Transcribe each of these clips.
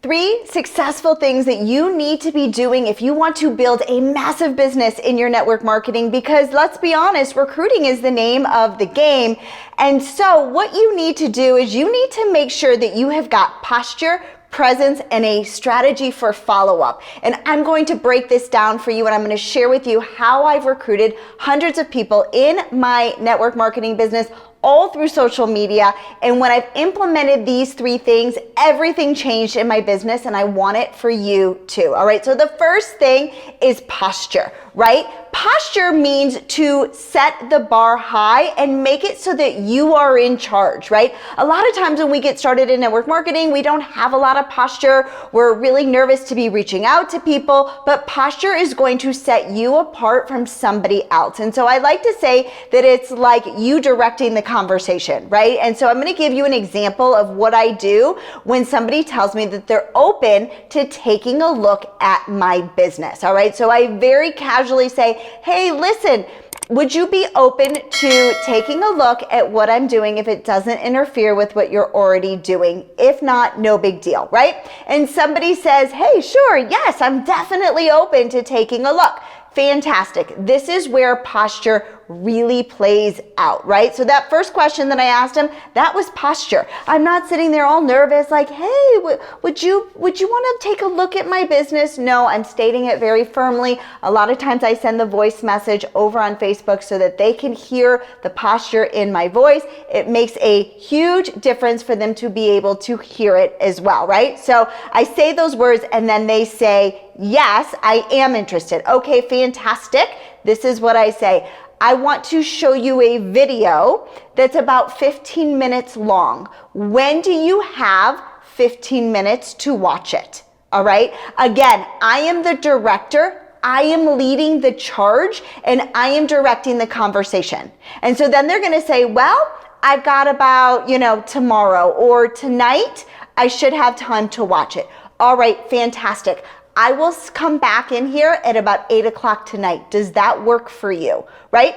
3 successful things that you need to be doing if you want to build a massive business in your network marketing, because let's be honest, recruiting is the name of the game. And so what you need to do is you need to make sure that you have got posture, presence, and a strategy for follow-up. And I'm going to break this down for you, and I'm going to share with you how I've recruited hundreds of people in my network marketing business all through social media. And when I've implemented these 3 things, everything changed in my business, and I want it for you too. All right, so the first thing is posture, right? Posture means to set the bar high and make it so that you are in charge, right? A lot of times when we get started in network marketing, we don't have a lot of posture. We're really nervous to be reaching out to people, but posture is going to set you apart from somebody else. And so I like to say that it's like you directing the conversation, right? And so I'm going to give you an example of what I do when somebody tells me that they're open to taking a look at my business. All right, so I very casually say, hey, listen, would you be open to taking a look at what I'm doing if it doesn't interfere with what you're already doing? If not, no big deal, right? And somebody says, hey, sure, yes, I'm definitely open to taking a look. Fantastic. This is where posture really plays out, right? So that first question that I asked him, that was posture. I'm not sitting there all nervous like, hey, would you want to take a look at my business? No, I'm stating it very firmly. A lot of times I send the voice message over on Facebook so that they can hear the posture in my voice. It makes a huge difference for them to be able to hear it as well, right? So I say those words and then they say, yes, I am interested. Okay, fantastic. This is what I say. I want to show you a video that's about 15 minutes long. When do you have 15 minutes to watch it? All right. Again, I am the director. I am leading the charge and I am directing the conversation. And so then they're going to say, well, I've got about, tomorrow or tonight, I should have time to watch it. All right, fantastic. I will come back in here at about 8 o'clock tonight. Does that work for you, right?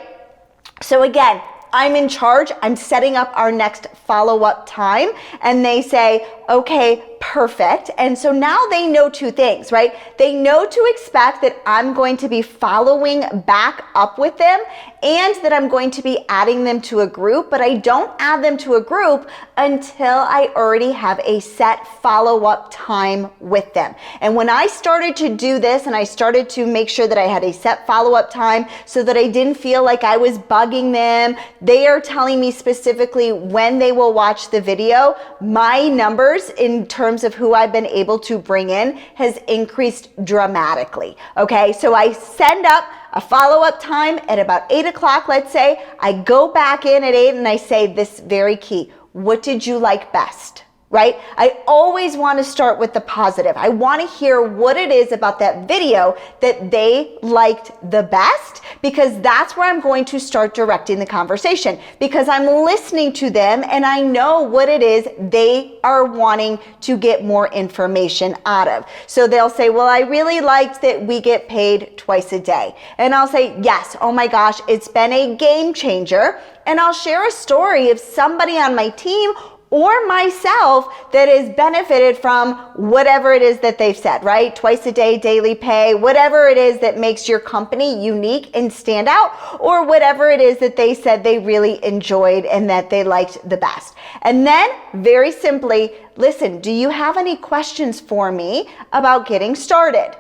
So again, I'm in charge. I'm setting up our next follow-up time. And they say, okay, perfect. And so now they know 2 things, right? They know to expect that I'm going to be following back up with them and that I'm going to be adding them to a group, but I don't add them to a group until I already have a set follow-up time with them. And when I started to do this and I started to make sure that I had a set follow-up time so that I didn't feel like I was bugging them, they are telling me specifically when they will watch the video. My numbers in terms of who I've been able to bring in has increased dramatically. Okay, so I send up a follow-up time at about 8 o'clock, let's say. I go back in at 8 and I say this very key. What did you like best? Right? I always want to start with the positive. I want to hear what it is about that video that they liked the best, because that's where I'm going to start directing the conversation, because I'm listening to them and I know what it is they are wanting to get more information out of. So they'll say, well, I really liked that we get paid twice a day. And I'll say, yes, oh my gosh, it's been a game changer. And I'll share a story of somebody on my team or myself that has benefited from whatever it is that they've said, right? Twice a day, daily pay, whatever it is that makes your company unique and stand out, or whatever it is that they said they really enjoyed and that they liked the best. And then very simply, listen, do you have any questions for me about getting started?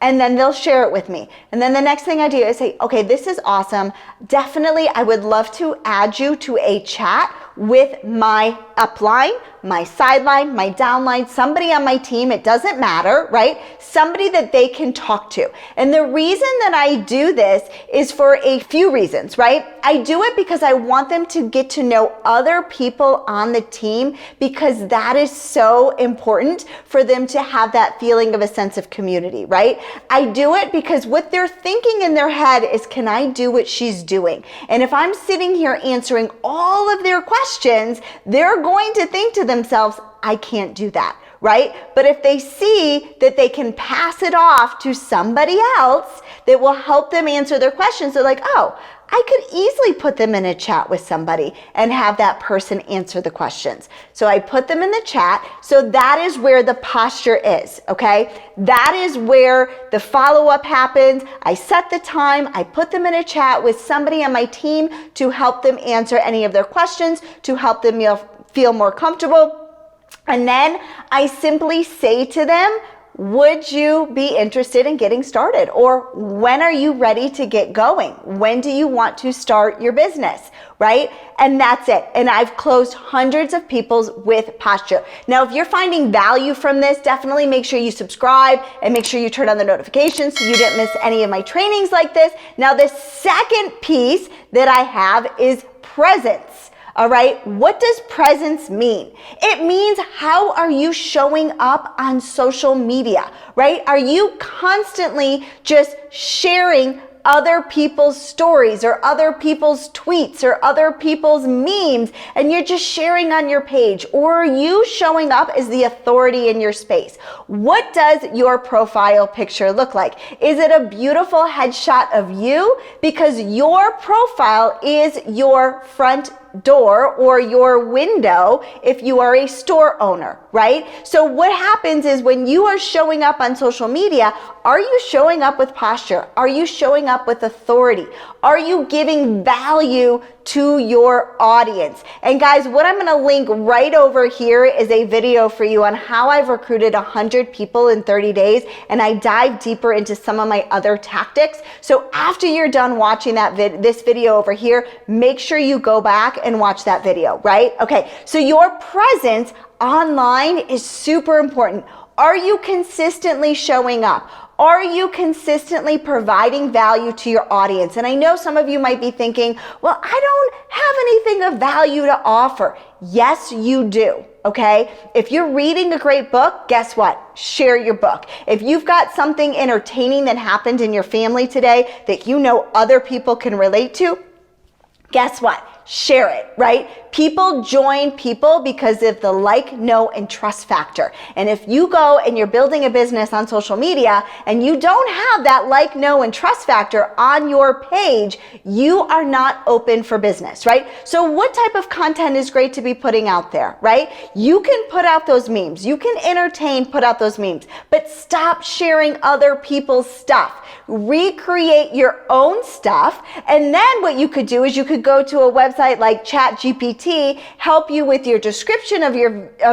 And then they'll share it with me. And then the next thing I do is say, okay, this is awesome. Definitely, I would love to add you to a chat with my upline, my sideline, my downline, somebody on my team. It doesn't matter, right? Somebody that they can talk to. And the reason that I do this is for a few reasons, right? I do it because I want them to get to know other people on the team, because that is so important for them to have that feeling of a sense of community, right? I do it because what they're thinking in their head is, can I do what she's doing? And if I'm sitting here answering all of their questions, they're going to think to themselves, I can't do that, right? But if they see that they can pass it off to somebody else that will help them answer their questions, they're like, oh, I could easily put them in a chat with somebody and have that person answer the questions. So I put them in the chat. So that is where the posture is, okay? That is where the follow-up happens. I set the time. I put them in a chat with somebody on my team to help them answer any of their questions, to help them feel more comfortable. And then I simply say to them, would you be interested in getting started? Or when are you ready to get going? When do you want to start your business, right? And that's it. And I've closed hundreds of people's with posture. Now, if you're finding value from this, definitely make sure you subscribe and make sure you turn on the notifications so you didn't miss any of my trainings like this. Now, the second piece that I have is presence. All right, what does presence mean? It means how are you showing up on social media, right? Are you constantly just sharing other people's stories or other people's tweets or other people's memes and you're just sharing on your page? Or are you showing up as the authority in your space? What does your profile picture look like? Is it a beautiful headshot of you? Because your profile is your front door or your window if you are a store owner, right? So what happens is when you are showing up on social media, are you showing up with posture? Are you showing up with authority? Are you giving value to your audience? And guys, what I'm going to link right over here is a video for you on how I've recruited 100 people in 30 days, and I dive deeper into some of my other tactics. So after you're done watching this video over here, make sure you go back and watch that video, right? Okay, so your presence online is super important. Are you consistently showing up? Are you consistently providing value to your audience? And I know some of you might be thinking, well, I don't have anything of value to offer. Yes, you do. Okay? If you're reading a great book, guess what? Share your book. If you've got something entertaining that happened in your family today that you know other people can relate to, guess what? Share it, right? People join people because of the like, know, and trust factor. And if you go and you're building a business on social media and you don't have that like, know, and trust factor on your page, you are not open for business, right? So what type of content is great to be putting out there, right? You can put out those memes. You can entertain, put out those memes, but stop sharing other people's stuff. Recreate your own stuff. And then what you could do is you could go to a website like ChatGPT, help you with your description of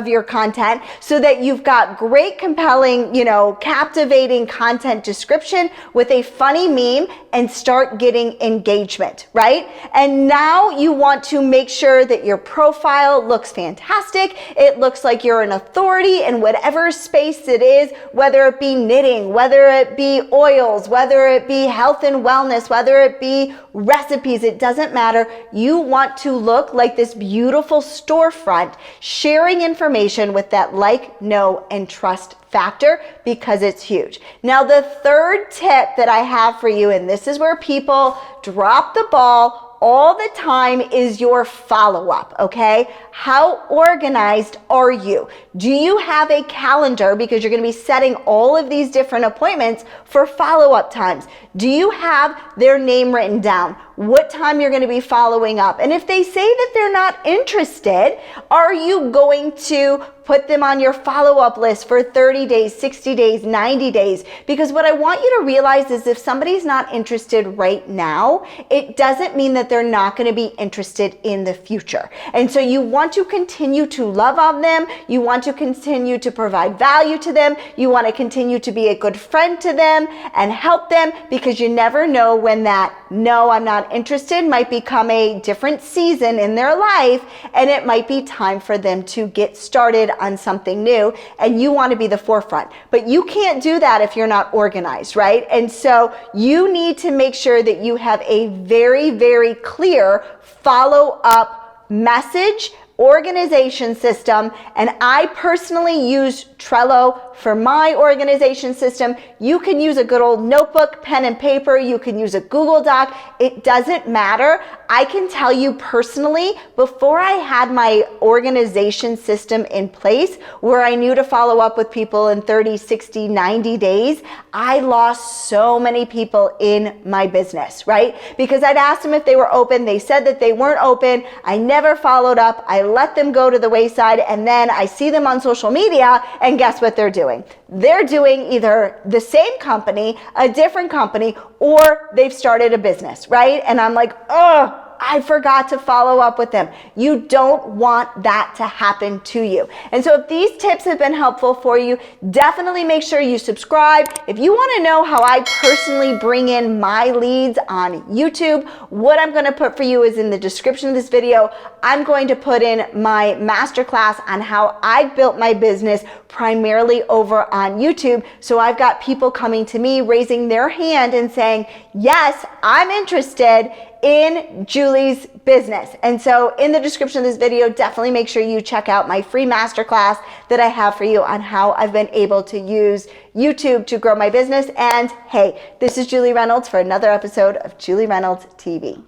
your content so that you've got great, compelling, captivating content description with a funny meme and start getting engagement, right? And now you want to make sure that your profile looks fantastic. It looks like you're an authority in whatever space it is, whether it be knitting, whether it be oils, whether it be health and wellness, whether it be recipes, it doesn't matter. You want to look like this beautiful storefront, sharing information with that like, know, and trust factor because it's huge. Now, the third tip that I have for you, and this is where people drop the ball all the time, is your follow-up, okay? How organized are you? Do you have a calendar, because you're going to be setting all of these different appointments for follow-up times? Do you have their name written down? What time you're going to be following up? And if they say that they're not interested, are you going to put them on your follow-up list for 30 days, 60 days, 90 days? Because what I want you to realize is if somebody's not interested right now, it doesn't mean that they're not going to be interested in the future. And so you want to continue to love on them. You want to continue to provide value to them. You want to continue to be a good friend to them and help them, because you never know when that no, I'm not interested might become a different season in their life, and it might be time for them to get started on something new, and you want to be the forefront. But you can't do that if you're not organized, right? And so you need to make sure that you have a very, very clear follow-up message organization system, and I personally use Trello for my organization system. You can use a good old notebook, pen and paper. You can use a Google Doc. It doesn't matter. I can tell you personally, before I had my organization system in place where I knew to follow up with people in 30, 60, 90 days, I lost so many people in my business, right? Because I'd asked them if they were open. They said that they weren't open. I never followed up. I let them go to the wayside, and then I see them on social media, and guess what they're doing? They're doing either the same company, a different company, or they've started a business, right? And I'm like, oh, I forgot to follow up with them. You don't want that to happen to you. And so if these tips have been helpful for you, definitely make sure you subscribe. If you want to know how I personally bring in my leads on YouTube, what I'm going to put for you is in the description of this video. I'm going to put in my masterclass on how I built my business primarily over on YouTube. So I've got people coming to me, raising their hand and saying, yes, I'm interested in Julie's business. And so in the description of this video, definitely make sure you check out my free masterclass that I have for you on how I've been able to use YouTube to grow my business. And hey, this is Julie Reynolds for another episode of Julie Reynolds TV.